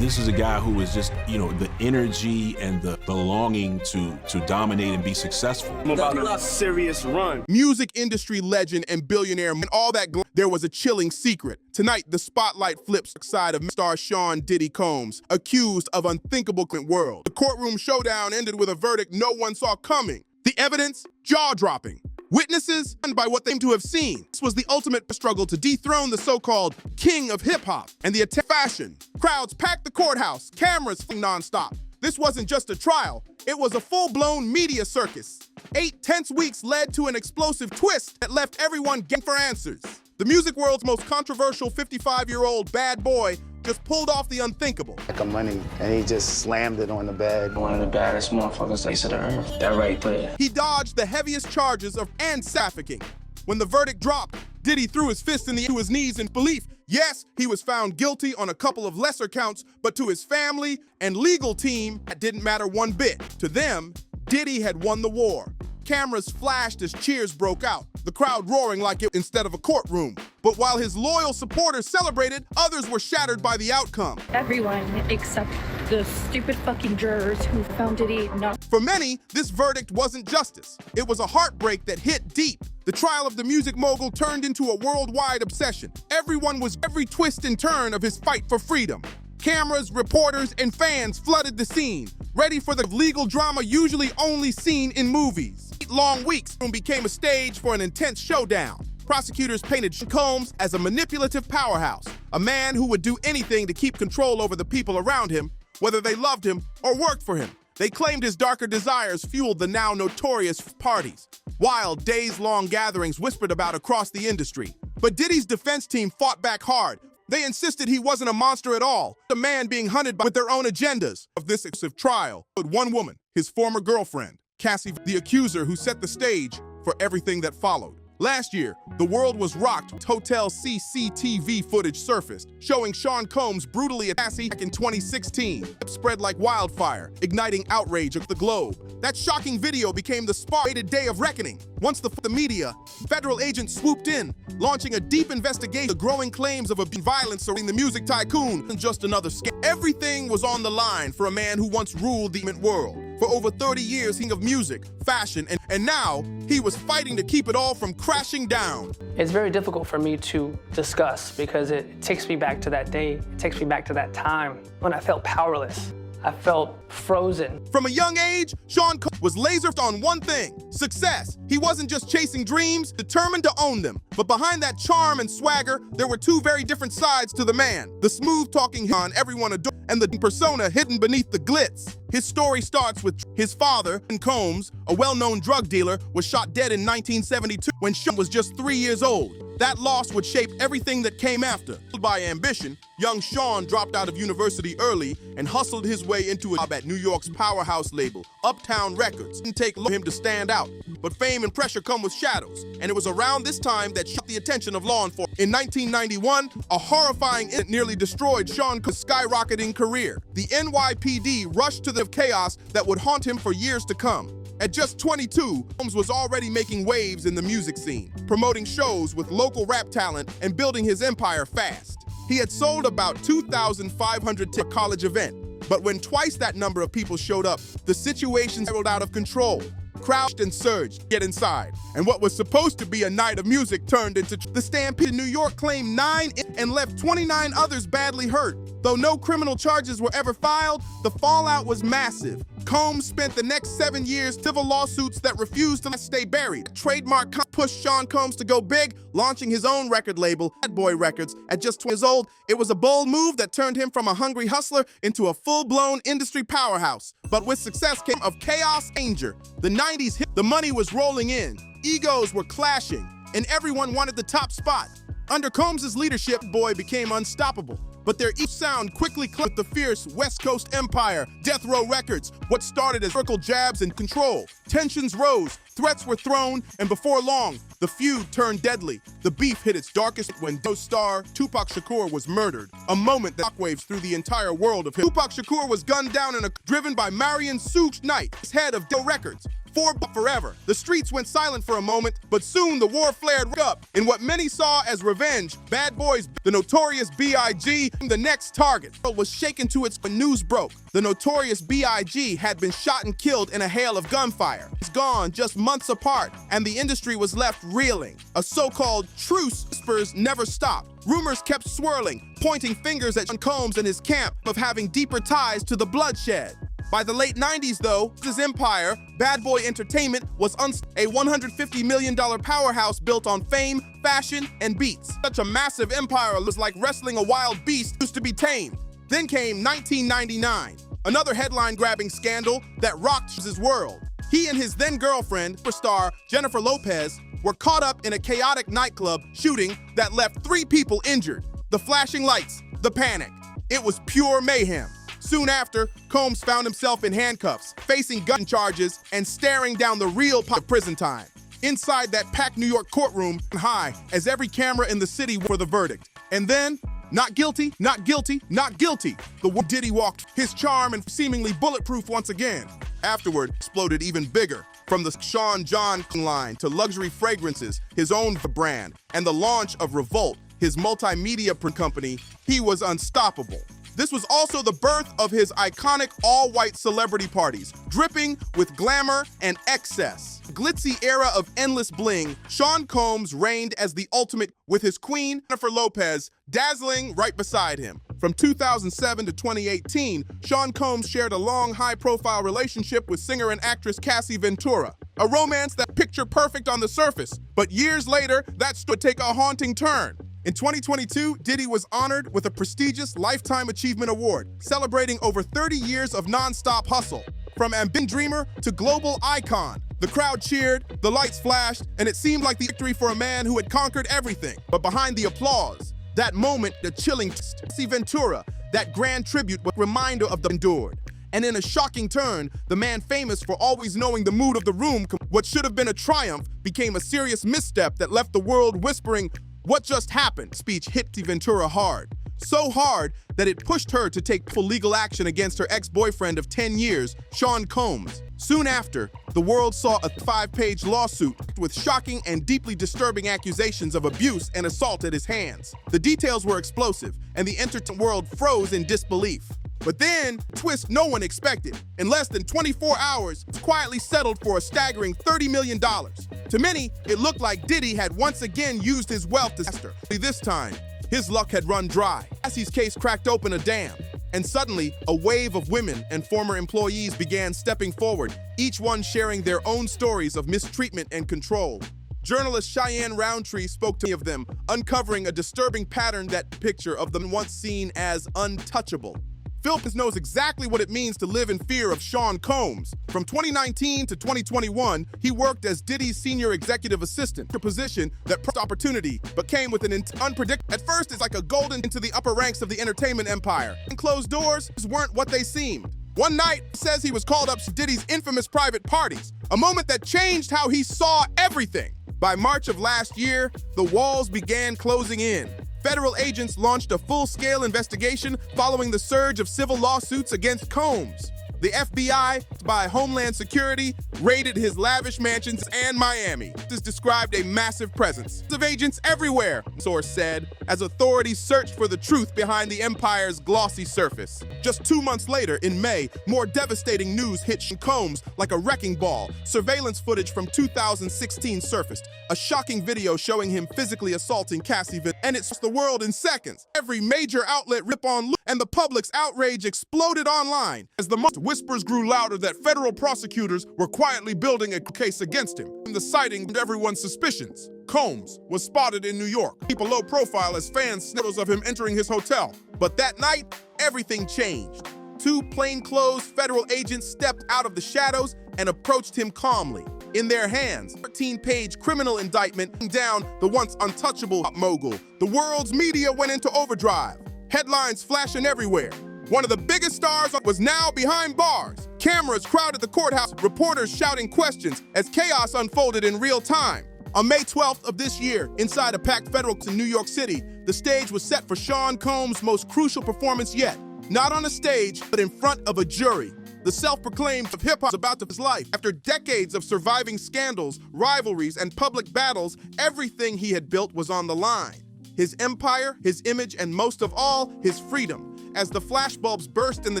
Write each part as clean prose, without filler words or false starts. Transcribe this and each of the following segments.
This is a guy who was just, the energy and the longing to dominate and be successful. I'm about a serious run. Music industry legend and billionaire and all that, there was a chilling secret. Tonight, the spotlight flips side of star Sean Diddy Combs, accused of unthinkable world. The courtroom showdown ended with a verdict no one saw coming. The evidence, jaw-dropping. Witnesses, by what they seem to have seen. This was the ultimate struggle to dethrone the so-called king of hip-hop and the fashion. Crowds packed the courthouse, cameras non-stop. This wasn't just a trial, it was a full-blown media circus. 8 tense weeks led to an explosive twist that left everyone gagging for answers. The music world's most controversial 55-year-old bad boy just pulled off the unthinkable. Like a money, and he just slammed it on the bed. One of the baddest motherfuckers face of the earth. That right there. He dodged the heaviest charges of trafficking. When the verdict dropped, Diddy threw his fist to his knees in belief. Yes, he was found guilty on a couple of lesser counts, but to his family and legal team, that didn't matter one bit. To them, Diddy had won the war. Cameras flashed as cheers broke out, the crowd roaring like it instead of a courtroom. But while his loyal supporters celebrated, others were shattered by the outcome. Everyone except the stupid fucking jurors who found Diddy not. For many, this verdict wasn't justice. It was a heartbreak that hit deep. The trial of the music mogul turned into a worldwide obsession. Everyone was every twist and turn of his fight for freedom. Cameras, reporters, and fans flooded the scene, ready for the legal drama usually only seen in movies. 8 long weeks became a stage for an intense showdown. Prosecutors painted Combs as a manipulative powerhouse, a man who would do anything to keep control over the people around him, whether they loved him or worked for him. They claimed his darker desires fueled the now notorious parties. Wild, days-long gatherings whispered about across the industry. But Diddy's defense team fought back hard. They insisted he wasn't a monster at all, a man being hunted with their own agendas. Of this trial, but one woman, his former girlfriend, Cassie, the accuser who set the stage for everything that followed. Last year, the world was rocked. Hotel CCTV footage surfaced, showing Sean Combs brutally attacked Cassie in 2016. It spread like wildfire, igniting outrage of the globe. That shocking video became the spark-rated day of reckoning. Once the media, federal agents swooped in, launching a deep investigation. The growing claims of violence surrounding the music tycoon and just another scam. Everything was on the line for a man who once ruled the world. For over 30 years, he of music, fashion, and now he was fighting to keep it all from crashing down. It's very difficult for me to discuss because it takes me back to that day. It takes me back to that time when I felt powerless. I felt frozen. From a young age, Sean Combs was laser on one thing: success. He wasn't just chasing dreams, determined to own them. But behind that charm and swagger, there were two very different sides to the man. The smooth-talking everyone adored, and the persona hidden beneath the glitz. His story starts with his father, Combs, a well-known drug dealer, was shot dead in 1972 when Sean was just 3 years old. That loss would shape everything that came after. By ambition, young Sean dropped out of university early and hustled his way into a job at New York's powerhouse label, Uptown Records. It didn't take long for him to stand out, but fame and pressure come with shadows, and it was around this time that shot the attention of law enforcement. In 1991, a horrifying incident nearly destroyed Sean Combs' skyrocketing career. The NYPD rushed to the chaos that would haunt him for years to come. At just 22, Combs was already making waves in the music scene, promoting shows with local rap talent and building his empire fast. He had sold about 2,500 to a college event, but when twice that number of people showed up, the situation spiraled out of control. Crowds and surged, get inside, and what was supposed to be a night of music turned into the stampede. In New York claimed 9 and left 29 others badly hurt. Though no criminal charges were ever filed, the fallout was massive. Combs spent the next 7 years civil lawsuits that refused to stay buried. Trademark pushed Sean Combs to go big, launching his own record label, Bad Boy Records. At just 20 years old, it was a bold move that turned him from a hungry hustler into a full-blown industry powerhouse. But with success came of chaos, danger. The 90s hit, the money was rolling in, egos were clashing, and everyone wanted the top spot. Under Combs' leadership, Boy became unstoppable. But their each sound quickly clipped the fierce West Coast empire, Death Row Records, what started as circle jabs and control. Tensions rose, threats were thrown, and before long, the feud turned deadly. The beef hit its darkest when star Tupac Shakur was murdered, a moment that shockwaves through the entire world of hip-hop. Tupac Shakur was gunned down driven by Marion Suge Knight, head of Death Row Records. forever. The streets went silent for a moment, but soon the war flared up. In what many saw as revenge, Bad Boys, the notorious B.I.G., the next target, was shaken to its when news broke. The notorious B.I.G. had been shot and killed in a hail of gunfire. It's gone just months apart, and the industry was left reeling. A so-called truce whispers never stopped. Rumors kept swirling, pointing fingers at Sean Combs and his camp of having deeper ties to the bloodshed. By the late 90s, though, his empire, Bad Boy Entertainment, was a $150 million powerhouse built on fame, fashion, and beats. Such a massive empire was like wrestling a wild beast used to be tamed. Then came 1999, another headline-grabbing scandal that rocked his world. He and his then-girlfriend, superstar Jennifer Lopez, were caught up in a chaotic nightclub shooting that left 3 people injured. The flashing lights, the panic. It was pure mayhem. Soon after, Combs found himself in handcuffs, facing gun charges, and staring down the real of prison time. Inside that packed New York courtroom, high as every camera in the city for the verdict. And then, not guilty, not guilty, not guilty. The Diddy walked, his charm and seemingly bulletproof once again. Afterward, exploded even bigger. From the Sean John line to luxury fragrances, his own brand, and the launch of Revolt, his multimedia company, he was unstoppable. This was also the birth of his iconic all-white celebrity parties, dripping with glamour and excess. Glitzy era of endless bling, Sean Combs reigned as the ultimate with his queen, Jennifer Lopez, dazzling right beside him. From 2007 to 2018, Sean Combs shared a long, high-profile relationship with singer and actress Cassie Ventura, a romance that pictured perfect on the surface, but years later, that would take a haunting turn. In 2022, Diddy was honored with a prestigious Lifetime Achievement Award, celebrating over 30 years of non-stop hustle. From ambitious dreamer to global icon, the crowd cheered, the lights flashed, and it seemed like the victory for a man who had conquered everything. But behind the applause, that moment, the chilling Cassie Ventura, that grand tribute, was a reminder of the endured. And in a shocking turn, the man famous for always knowing the mood of the room, what should have been a triumph, became a serious misstep that left the world whispering, "What just happened?" Speech hit Ventura hard. So hard that it pushed her to take full legal action against her ex-boyfriend of 10 years, Sean Combs. Soon after, the world saw a 5-page lawsuit with shocking and deeply disturbing accusations of abuse and assault at his hands. The details were explosive, and the entertainment world froze in disbelief. But then, a twist no one expected. In less than 24 hours, it quietly settled for a staggering $30 million. To many, it looked like Diddy had once again used his wealth to master. This time, his luck had run dry. Cassie's case cracked open a dam, and suddenly, a wave of women and former employees began stepping forward, each one sharing their own stories of mistreatment and control. Journalist Cheyenne Roundtree spoke to many of them, uncovering a disturbing pattern that picture of them once seen as untouchable. Philippines knows exactly what it means to live in fear of Sean Combs. From 2019 to 2021, he worked as Diddy's senior executive assistant, a position that promised opportunity, but came with an unpredictable. At first, it's like a golden into the upper ranks of the entertainment empire. And closed doors weren't what they seemed. One night, he says he was called up to Diddy's infamous private parties, a moment that changed how he saw everything. By March of last year, the walls began closing in. Federal agents launched a full-scale investigation following the surge of civil lawsuits against Combs. The FBI, by Homeland Security, raided his lavish mansions and Miami. This described a massive presence of agents everywhere, source said, as authorities searched for the truth behind the empire's glossy surface. Just 2 months later, in May, more devastating news hit Combs like a wrecking ball. Surveillance footage from 2016 surfaced, a shocking video showing him physically assaulting Cassie Ventura, and it swept the world in seconds. Every major outlet ripped on, and the public's outrage exploded online as the whispers grew louder that federal prosecutors were quietly building a case against him. In the sighting of everyone's suspicions, Combs was spotted in New York. Keep a low profile as fans snippets of him entering his hotel. But that night, everything changed. 2 plainclothes federal agents stepped out of the shadows and approached him calmly. In their hands, 13-page criminal indictment down the once untouchable mogul. The world's media went into overdrive. Headlines flashing everywhere. One of the biggest stars was now behind bars. Cameras crowded the courthouse, reporters shouting questions as chaos unfolded in real time. On May 12th of this year, inside a packed federal in New York City, the stage was set for Sean Combs' most crucial performance yet. Not on a stage, but in front of a jury. the self-proclaimed of hip-hop, is about to his life. After decades of surviving scandals, rivalries, and public battles, everything he had built was on the line. His empire, his image, and most of all, his freedom. As the flashbulbs burst and the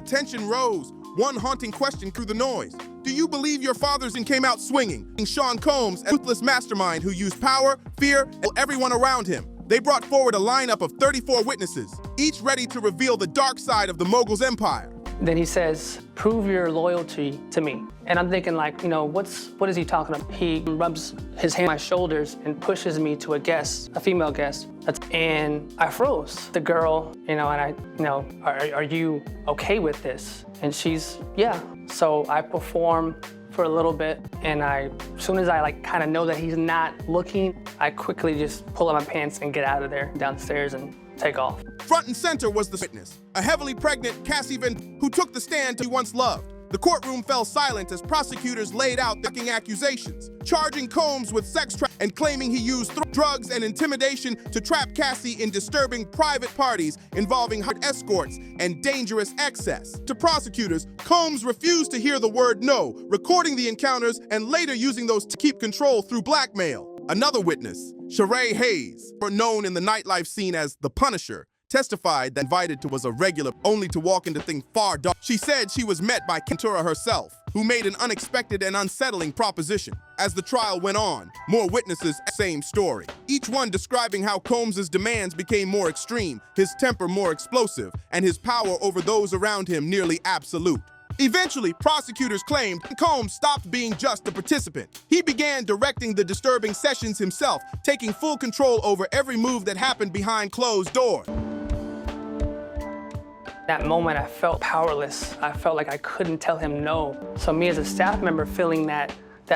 tension rose, one haunting question through the noise. Do you believe your fathers came out swinging? Sean Combs, a ruthless mastermind who used power, fear, and everyone around him. They brought forward a lineup of 34 witnesses, each ready to reveal the dark side of the mogul's empire. Then he says, prove your loyalty to me. And I'm thinking like, what is he talking about? He rubs his hand on my shoulders and pushes me to a female guest. And I froze. The girl, and are you okay with this? And she's, yeah. So I perform for a little bit, and as soon as I kind of know that he's not looking, I quickly just pull up my pants and get out of there, downstairs, and take off. Front and center was the witness, a heavily pregnant Cassie Ventura who took the stand he once loved. The courtroom fell silent as prosecutors laid out the accusations, charging Combs with sex trafficking and claiming he used drugs and intimidation to trap Cassie in disturbing private parties involving escorts and dangerous excess. To prosecutors, Combs refused to hear the word no, recording the encounters and later using those to keep control through blackmail. Another witness, Sheree Hayes, known in the nightlife scene as the Punisher, testified that invited to was a regular, only to walk into things far dark. She said she was met by Ventura herself, who made an unexpected and unsettling proposition. As the trial went on, more witnesses, same story. Each one describing how Combs' demands became more extreme, his temper more explosive, and his power over those around him nearly absolute. Eventually, prosecutors claimed Combs stopped being just a participant. He began directing the disturbing sessions himself, taking full control over every move that happened behind closed doors. That moment, I felt powerless. I felt like I couldn't tell him no. So me as a staff member feeling that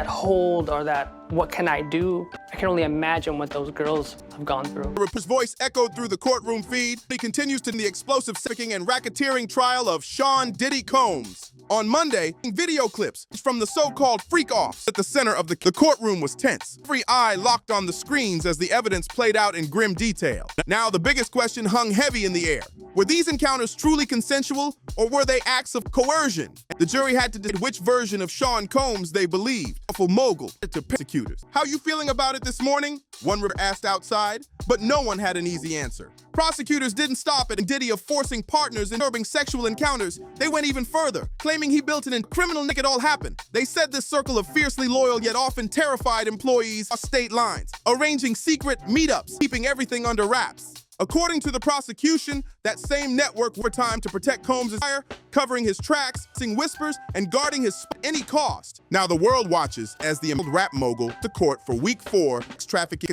hold or that what can I do, I can only imagine what those girls have gone through. His voice echoed through the courtroom feed. He continues to the explosive trafficking and racketeering trial of Sean Diddy Combs. On Monday, video clips from the so-called freak-offs at the center of the courtroom was tense. Every eye locked on the screens as the evidence played out in grim detail. Now, the biggest question hung heavy in the air. Were these encounters truly consensual, or were they acts of coercion? The jury had to decide which version of Sean Combs they believed. Powerful mogul to prosecutors. How you feeling about it this morning? One reporter asked outside, but no one had an easy answer. Prosecutors didn't stop at Diddy of forcing partners in disturbing sexual encounters. They went even further, claiming he built an criminal nick it all happened. They said this circle of fiercely loyal yet often terrified employees crossed state lines, arranging secret meetups, keeping everything under wraps. According to the prosecution, that same network worked time to protect Combs' fire, covering his tracks, sing whispers, and guarding his at any cost. Now the world watches as the rap mogul to court for week 4 trafficking.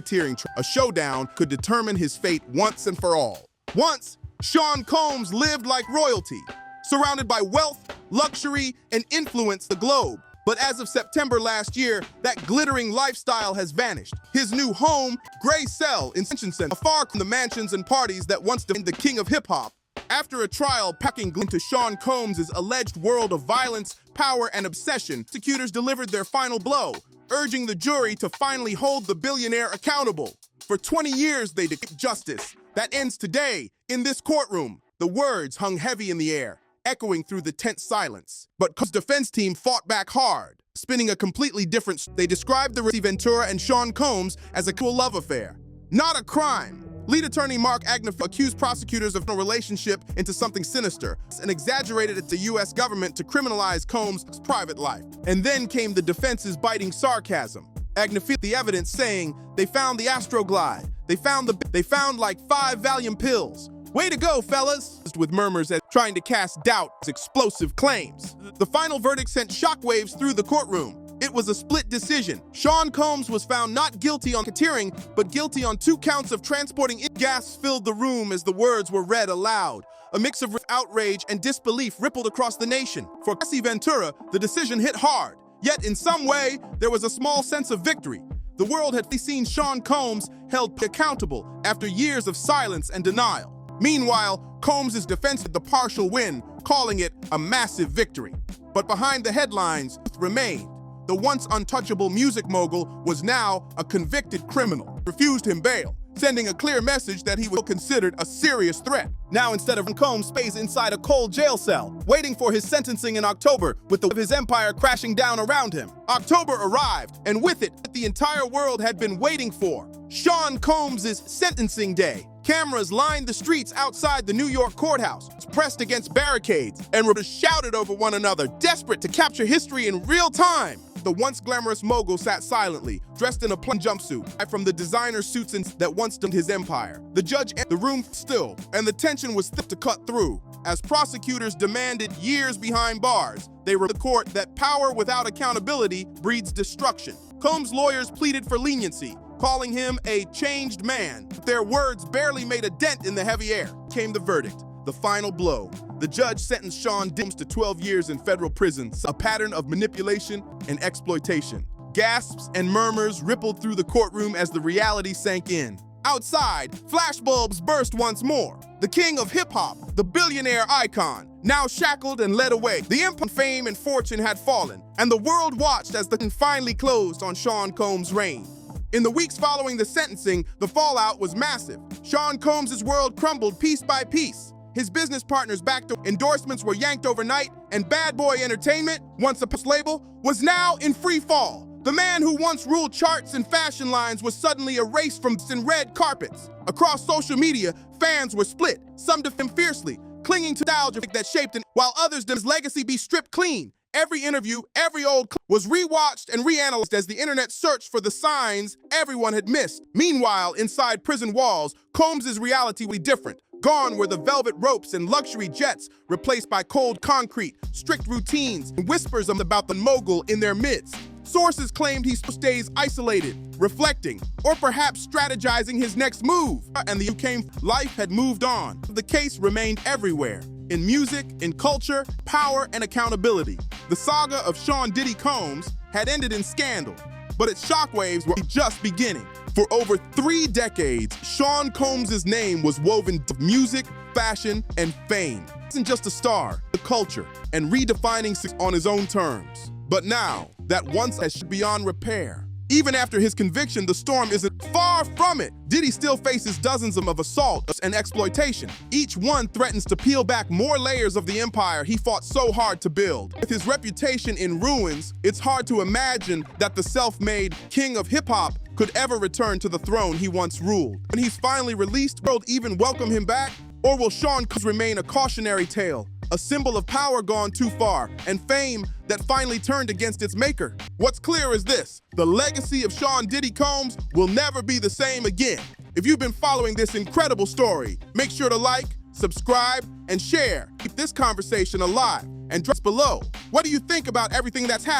A showdown could determine his fate once and for all. Once, Sean Combs lived like royalty, surrounded by wealth, luxury, and influence the globe. But as of September last year, that glittering lifestyle has vanished. His new home, gray cell in Convention Center, far from the mansions and parties that once defined the king of hip-hop. After a trial packing into Sean Combs' alleged world of violence, power, and obsession, prosecutors delivered their final blow, urging the jury to finally hold the billionaire accountable. For 20 years, they did justice. That ends today, in this courtroom. The words hung heavy in the air, echoing through the tense silence. But Combs' defense team fought back hard, spinning a completely different. They described the Cassie Ventura and Sean Combs as a cool love affair, not a crime. Lead attorney Mark Agnew accused prosecutors of a relationship into something sinister and exaggerated it to the U.S. government to criminalize Combs' private life. And then came the defense's biting sarcasm. Agnew the evidence saying they found the Astroglide. They found like 5 Valium pills. Way to go, fellas! With murmurs as trying to cast doubt as explosive claims. The final verdict sent shockwaves through the courtroom. It was a split decision. Sean Combs was found not guilty on racketeering, but guilty on 2 counts of transporting. Gasps filled the room as the words were read aloud. A mix of outrage and disbelief rippled across the nation. For Cassie Ventura, the decision hit hard. Yet in some way, there was a small sense of victory. The world had seen Sean Combs held accountable after years of silence and denial. Meanwhile, Combs' defense had the partial win, calling it a massive victory. But behind the headlines remained. The once untouchable music mogul was now a convicted criminal. Refused him bail, sending a clear message that he was considered a serious threat. Now, instead of Combs stays inside a cold jail cell, waiting for his sentencing in October, with his empire crashing down around him. October arrived, and with it, the entire world had been waiting for. Sean Combs' sentencing day. Cameras lined the streets outside the New York courthouse, pressed against barricades, and were shouted over one another, desperate to capture history in real time. The once glamorous mogul sat silently, dressed in a plain jumpsuit from the designer suits that once dominated his empire. The judge entered the room still, and the tension was thick to cut through. As prosecutors demanded years behind bars, they were the court that power without accountability breeds destruction. Combs' lawyers pleaded for leniency, calling him a changed man. Their words barely made a dent in the heavy air. Came the verdict, the final blow. The judge sentenced Sean Combs to 12 years in federal prison, a pattern of manipulation and exploitation. Gasps and murmurs rippled through the courtroom as the reality sank in. Outside, flashbulbs burst once more. The king of hip-hop, the billionaire icon, now shackled and led away. The empire, fame, and fortune had fallen, and the world watched as the curtain finally closed on Sean Combs' reign. In the weeks following the sentencing, the fallout was massive. Sean Combs' world crumbled piece by piece. His business partners backed, endorsements were yanked overnight, and Bad Boy Entertainment, once a label, was now in free fall. The man who once ruled charts and fashion lines was suddenly erased from red carpets. Across social media, fans were split, some defend him fiercely, clinging to nostalgia that shaped him, while others demanded his legacy be stripped clean. Every interview, every old clip was rewatched and reanalyzed as the internet searched for the signs everyone had missed. Meanwhile, inside prison walls, Combs' reality was different. Gone were the velvet ropes and luxury jets, replaced by cold concrete, strict routines, and whispers about the mogul in their midst. Sources claimed he stays isolated, reflecting, or perhaps strategizing his next move. And the UK life had moved on. The case remained everywhere. In music, in culture, power, and accountability. The saga of Sean Diddy Combs had ended in scandal, but its shockwaves were just beginning. For over 3 decades, Sean Combs' name was woven into music, fashion, and fame. He wasn't just a star, the culture, and redefining success on his own terms. But now, that once has beyond repair. Even after his conviction, the storm isn't far from it. Diddy still faces dozens of assaults and exploitation. Each one threatens to peel back more layers of the empire he fought so hard to build. With his reputation in ruins, it's hard to imagine that the self-made king of hip-hop could ever return to the throne he once ruled. When he's finally released, will the world even welcome him back? Or will Sean Combs remain a cautionary tale? A symbol of power gone too far, and fame that finally turned against its maker. What's clear is this: the legacy of Sean Diddy Combs will never be the same again. If you've been following this incredible story, make sure to like, subscribe, and share. Keep this conversation alive. And drop below, what do you think about everything that's happening?